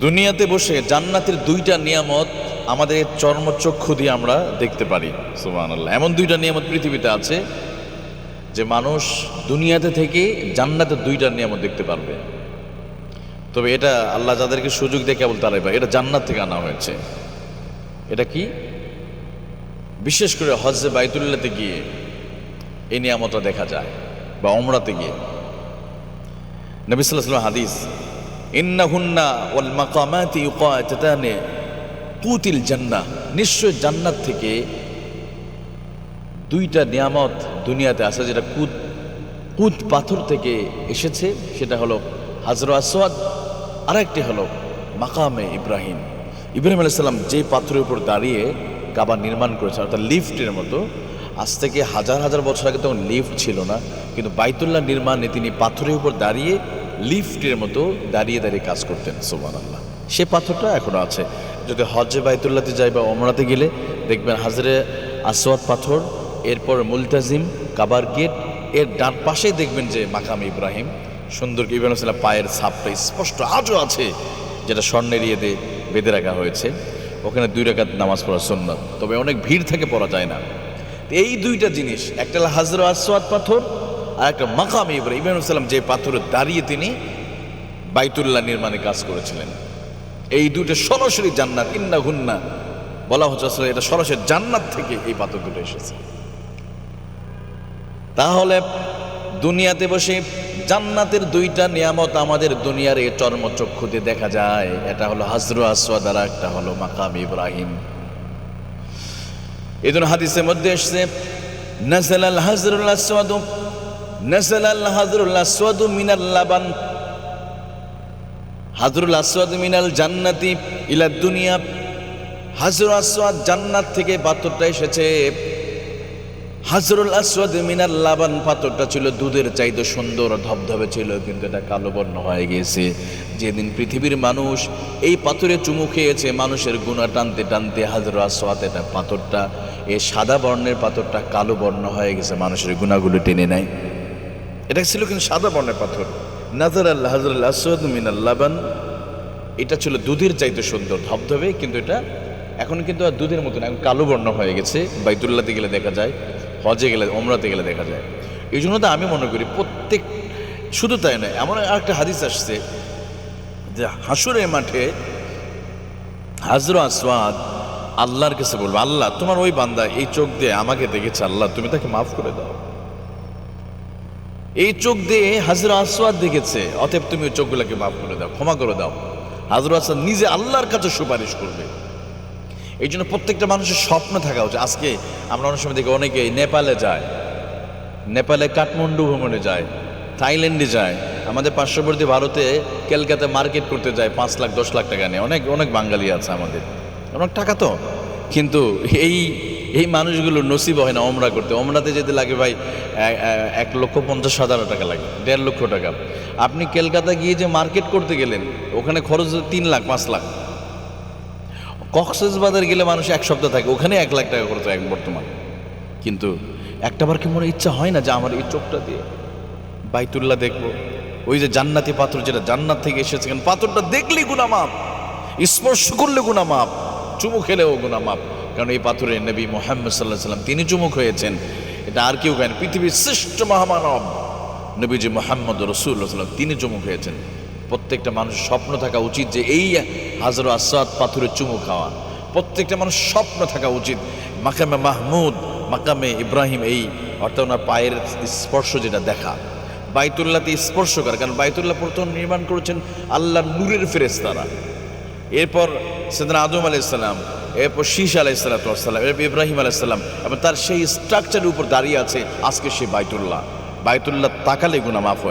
দুনিয়াতে বসে জান্নাতের দুইটা নিয়ামত আমাদের চর্মচক্ষু দিয়ে আমরা দেখতে পারি। সুবহানাল্লাহ। এমন দুইটা নিয়ামত পৃথিবীতে আছে যে মানুষ দুনিয়াতে থেকে জান্নাতের দুইটা নিয়ামত দেখতে পারবে। তবে এটা আল্লাহ যাদেরকে সুযোগ দিয়ে কেবল তারাই পায়। এটা জান্নাত থেকে আনা হয়েছে। এটা কি? বিশেষ করে হজ্জে বাইতুল্লাহতে গিয়ে এই নিয়ামতটা দেখা যায়, বা ওমরাতে গিয়ে। নবী সাল্লাল্লাহু আলাইহি ওয়াসাল্লাম হাদিস, ইন্নাহুন্না ওয়াল মাকামাতি ইউকাতাতানি কুতিল জান্নাহ, নিশ্চয় জান্নাত থেকে দুইটা নিয়ামত দুনিয়াতে আছে যেটা কুত পাথর থেকে এসেছে। সেটা হলো হাজর আসওয়াদ, আর একটি হলো মাকামে ইব্রাহিম। ইব্রাহিম আলাইহিস সালাম যে পাথরের উপর দাঁড়িয়ে কাবা নির্মাণ করেছেন, অর্থাৎ লিফটের মতো। আজ থেকে হাজার হাজার বছর আগে তখন লিফট ছিল না, কিন্তু বাইতুল্লাহ নির্মাণে তিনি পাথরের উপর দাঁড়িয়ে লিফটের মতো দাঁড়িয়ে দাঁড়িয়ে কাজ করতেন। সুবহানাল্লাহ। সে পাথরটা এখনো আছে। যদি হজ্জে বাইতুল্লাহতে যাই বা ওমরাতে গেলে দেখবেন হাজরে আসওয়াদ পাথর, এরপর মুলতাজিম, কাবার গেট, এর ডান পাশেই দেখবেন যে মাকাম ইব্রাহিম। সুন্দর ইব্রাহিম আলাইহিস সালাম পায়ের ছাপটা স্পষ্ট আজও আছে, যেটা স্বর্ণের ইয়েতে বেঁধে রাখা হয়েছে। ওখানে 2 রাকাত নামাজ পড়া সুন্নাত, তবে অনেক ভিড় থাকে, পড়া যায় না। এই দুইটা জিনিস, একটা হলো হাজর আসওয়াদ পাথর, আর একটা মাকাম ইব্রাহিম। ইব্রাহিম আলাইহিস সালাম যে পাথরে দাঁড়িয়ে তিনি বাইতুল্লাহ নির্মাণে কাজ করেছিলেন। এই দুটো সরাসরি জান্নাত, ইন্নাহুন্না বলা হচ্ছে আসলে এটা সরাসরি জান্নাত থেকে এই পাথর দুটো এসেছে। তাহলে দুনিয়াতে বসে জান্নাতের দুইটা নিয়ামত আমাদের দুনিয়ার এই চর্মচক্ষুতে দেখা যায়। এটা হলো হাজর আসওয়াদ, আর একটা হলো মাকাম ইব্রাহিম। এই জন্য হাদিসের মধ্যে এসেছে, নাযালাল হাজরুল আসওয়াদ, নাযালাল হাজরুল আসওয়াদ মিনাল লাবান, হাজরুল আসওয়াদ মিনাল জান্নাতি ইলা দুনিয়া। হাজরুল আসওয়াদ জান্নাত থেকে পাথরটা এসেছে। হাজরুল আসওয়াদ মিনাল লাবান, পাথরটা ছিল দুধের চাইতে সুন্দর, ধবধবে ছিল, কিন্তু এটা কালো বর্ণ হয়ে গিয়েছে। যেদিন পৃথিবীর মানুষ এই পাথরে চুমু খেয়েছে, মানুষের গুনাহ টানতে টানতে হাজরুল আসওয়াদ, এটা পাথরটা, এই সাদা বর্ণের পাথরটা কালো বর্ণ হয়ে গেছে, মানুষের গুনাহগুলো টেনে নেয়। এটা ছিল কিন্তু সাদা বর্ণের পাথর। নাযারাল হাজরুল আসওয়াদ মিনাল লাবান, এটা ছিল দুধের চাইতে সুন্দর, ধবধবে, কিন্তু এটা এখন কিন্তু আর দুধের মতো না, এখন কালো বর্ণ হয়ে গেছে। বাইতুল্লাহতে গেলে দেখা যায়, হজে গেলে, ওমরাতে গেলে দেখা যায়। এই জন্য তো আমি মনে করি প্রত্যেক, শুধু তাই নয়, এমন একটা হাদিস আসছে যে হাসরের মাঠে হাজর আসওয়াদ আল্লাহর কাছে বলবে, আল্লাহ তোমার ওই বান্দা এই চোখ দিয়ে আমাকে দেখেছে, আল্লাহ তুমি তাকে মাফ করে দাও। এই চোখ দিয়ে হাজর আসওয়াদ দেখেছে, অতএব তুমি ওই চোখগুলোকে মাফ করে দাও, ক্ষমা করে দাও। হাজর আসওয়াদ নিজে আল্লাহর কাছে সুপারিশ করবে। এই জন্য প্রত্যেকটা মানুষের স্বপ্ন থাকা উচিত। আজকে আমরা অনেক সময় দেখি অনেকে নেপালে যায়, নেপালে কাঠমান্ডু ভ্রমণে যায়, থাইল্যান্ডে যায়, আমাদের পার্শ্ববর্তী ভারতে কলকাতায় মার্কেট করতে যায় 5 লাখ 10 লাখ টাকা নিয়ে। অনেক অনেক বাঙালি আছে আমাদের, অনেক টাকা তো, কিন্তু এই মানুষগুলো নসিব হয় না ওমরা করতে। ওমরাতে যেতে লাগে ভাই 1,50,000 টাকা লাগে, 1.5 লক্ষ টাকা। আপনি কলকাতা গিয়ে যে মার্কেট করতে গেলেন, ওখানে খরচ 3 লাখ 5 লাখ। কক্সবাজার গেলে মানুষ 1 সপ্তাহ থাকে, ওখানে 1 লাখ টাকা খরচ এক বর্তমান। কিন্তু একটাবার কি মনে ইচ্ছা হয় না যে আমার এই চোখটা দিয়ে বাইতুল্লাহ দেখবো, ওই যে জান্নাতি পাথর যেটা জান্নাত থেকে এসেছে, পাথরটা দেখলেই গুনাহ মাফ, স্পর্শ করলে গুনাহ মাফ, চুমু খেলেও গুনাহ মাফ। কারণ এই পাথরে নবী মুহাম্মদ সাল্লাল্লাহু আলাইহি ওয়াসাল্লাম তিনি চুমুক হয়েছেন। এটা আর কেউ কেন, পৃথিবীর শ্রেষ্ঠ মহামানব নবীজি মুহাম্মদ রাসূলুল্লাহ সাল্লাল্লাহু আলাইহি ওয়াসাল্লাম তিনি চুমুক হয়েছেন। প্রত্যেকটা মানুষের স্বপ্ন থাকা উচিত যে এই হাজর আসওয়াদ পাথরের চুমু খাওয়া। প্রত্যেকটা মানুষ স্বপ্ন থাকা উচিত মাকামে মাহমুদ, মাকামে ইব্রাহিম, এই অর্থাৎ ওনার পায়ের স্পর্শ যেটা দেখা, বাইতুল্লাহতে স্পর্শ করা। কারণ বাইতুল্লাহ প্রথম নির্মাণ করেছেন আল্লাহর নূরের ফেরেশতারা, এরপর সাইয়েদনা আদম আলাইহিস সালাম, এরপর শীশ আলাইহিস সালাতু ওয়াস সালাম, এরপর ইব্রাহিম আলাইহিস সালাম, এবং তার সেই স্ট্রাকচারের উপর দাঁড়িয়ে আছে আজকে সেই বাইতুল্লাহ। বাইতুল্লাহ তাকালে গুনাহ মাফ হয়।